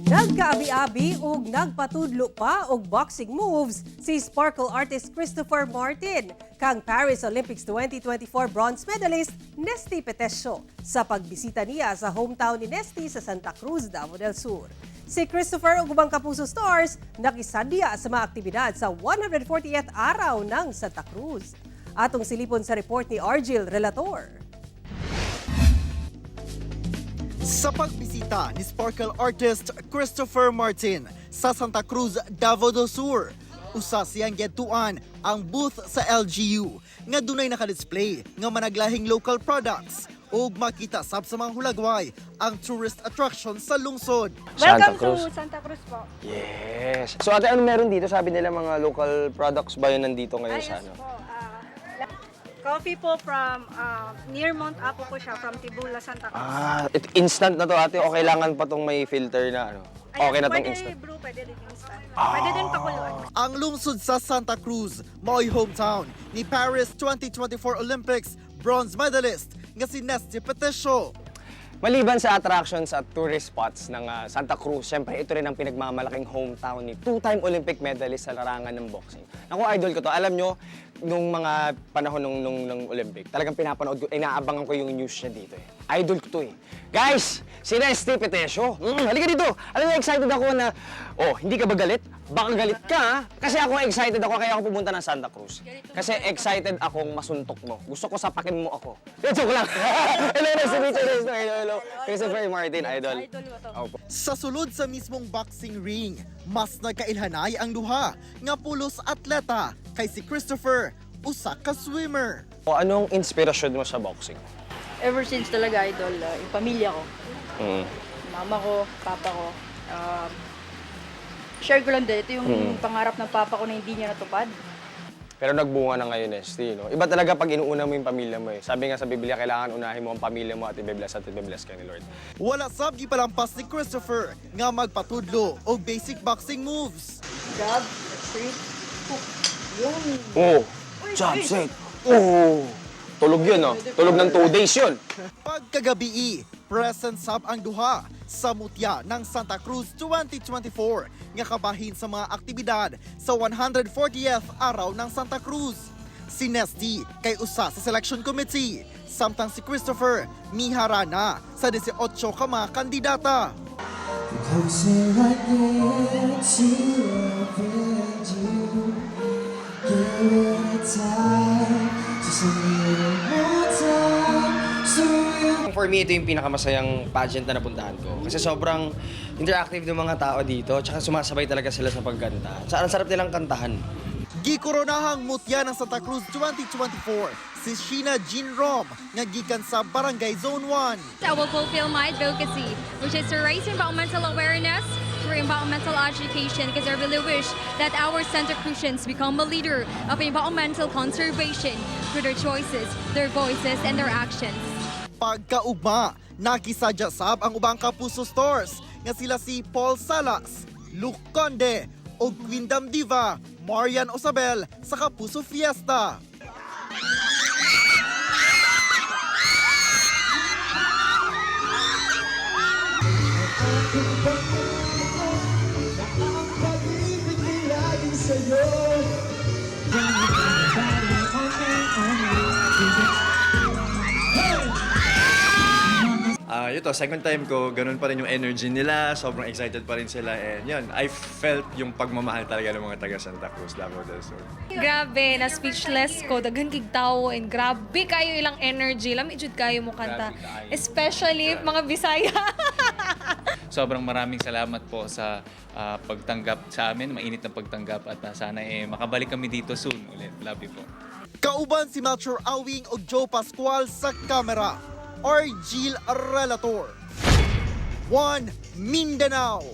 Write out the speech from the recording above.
Nagkaabi-abi ug nagpatudlo pa og boxing moves si sparkle artist Christopher Martin kang Paris Olympics 2024 bronze medalist Nesty Petesio sa pagbisita niya sa hometown ni Nesty sa Santa Cruz, Davao del Sur. Si Christopher ug ubang Kapuso Stars nakisadya sa mga aktibidad sa 140th araw ng Santa Cruz. Atong silipon sa report ni Argil Relator. Sa pagbisita ni sparkle artist Christopher Martin sa Santa Cruz, Davao del Sur, usa siyang gituan ang booth sa LGU nga dunay naka-display nga managlahing local products ug makita sab sa mga hulagway ang tourist attraction sa lungsod. Welcome Santa Cruz. to Santa Cruz po. Yes. So ate, ano meron dito? Sabi nila mga local products ba yun nandito ngayon sa ano? Po. Coffee po from near Mount Apo po siya, from Tibula, Santa Cruz. Instant na to ate o kailangan pa tong may filter na ano? Okay na tong pwede instant. brew, pwede din instant. Pwede din pakuluan. Ang lungsod sa Santa Cruz, mao'y hometown ni Paris 2024 Olympics bronze medalist nga si Nesty Petesio. Maliban sa attractions at tourist spots ng Santa Cruz, syempre ito rin ang pinagmamalaking hometown ni two-time Olympic medalist sa larangan ng boxing. Ako, idol ko to. Alam nyo, nung mga panahon ng Olympic, talagang pinapanood ko, inaabangan ko yung news niya dito eh. Idol ko to eh. Guys, si Nesty Petesio. Halika dito. Alam mo, excited ako na, hindi ka ba galit? Baka galit ka ha? Kasi ako excited ako kaya ako pumunta ng Santa Cruz. Kasi excited akong masuntok mo. Gusto ko sapakin mo ako. Joke lang. Hello, nice to meet you. Hello. Christopher Martin, idol. Opo. Sa sulod sa mismong boxing ring, mas nagkailhanay ang duha nga pulos atleta kay si Christopher, usa ka swimmer. Anong inspirasyon mo sa boxing? Ever since talaga, idol, yung pamilya ko. Mama ko, papa ko. Share ko lang din, ito yung pangarap ng papa ko na hindi niya natupad. Pero nagbunga na ngayon, Nesty, no? Iba talaga pag inuuna mo yung pamilya mo eh. Sabi nga sa Biblia, kailangan unahin mo ang pamilya mo at i-bless ka ni Lord. Wala sab gipalampas ni Christopher nga magpatudlo og basic boxing moves. Grab, straight, hook. Yun. Jab set. Tulog yun, no? Tulog ng 2 days yun. Pagkagabi, present sab ang duha sa mutya ng Santa Cruz 2024 nga kabahin sa mga aktibidad sa 140th araw ng Santa Cruz. Si Nesty kay usa sa selection committee, samtang si Christopher miharana sa 18 ka mga kandidata. For me, ito yung pinakamasayang pageant na napuntahan ko. Kasi sobrang interactive ng mga tao dito, tsaka sumasabay talaga sila sa pagkanta. Ang sarap nilang kantahan. Gikoronahang mutya ng Santa Cruz 2024 si Sheena Jean Rom nga gikan sa Barangay Zone 1. I will fulfill my advocacy, which is to raise environmental awareness through environmental education, because I really wish that our Santa Cruzans become a leader of environmental conservation through their choices, their voices, and their actions. Pagkaugma, nakisadya sab ang ubang Kapuso Stars nga sila si Paul Salas, Luke Conde o Quindam Diva, Marian Osabel sa Kapuso Fiesta. Ito, second time ko, ganun pa rin yung energy nila, sobrang excited pa rin sila, and yun, I felt yung pagmamahal talaga ng mga taga Santa Cruz, Davao del Sur. Grabe, na speechless ko, daghan kig tawo, and grabe kayo ilang energy, lamig jud kayo mo kanta. Especially mga Bisaya. Sobrang maraming salamat po sa pagtanggap sa amin, mainit na pagtanggap, at sana makabalik kami dito soon ulit. Love you po. Kauban si Melchor Awing o Joe Pascual sa kamera. Argil Relator. 1 Mindanao.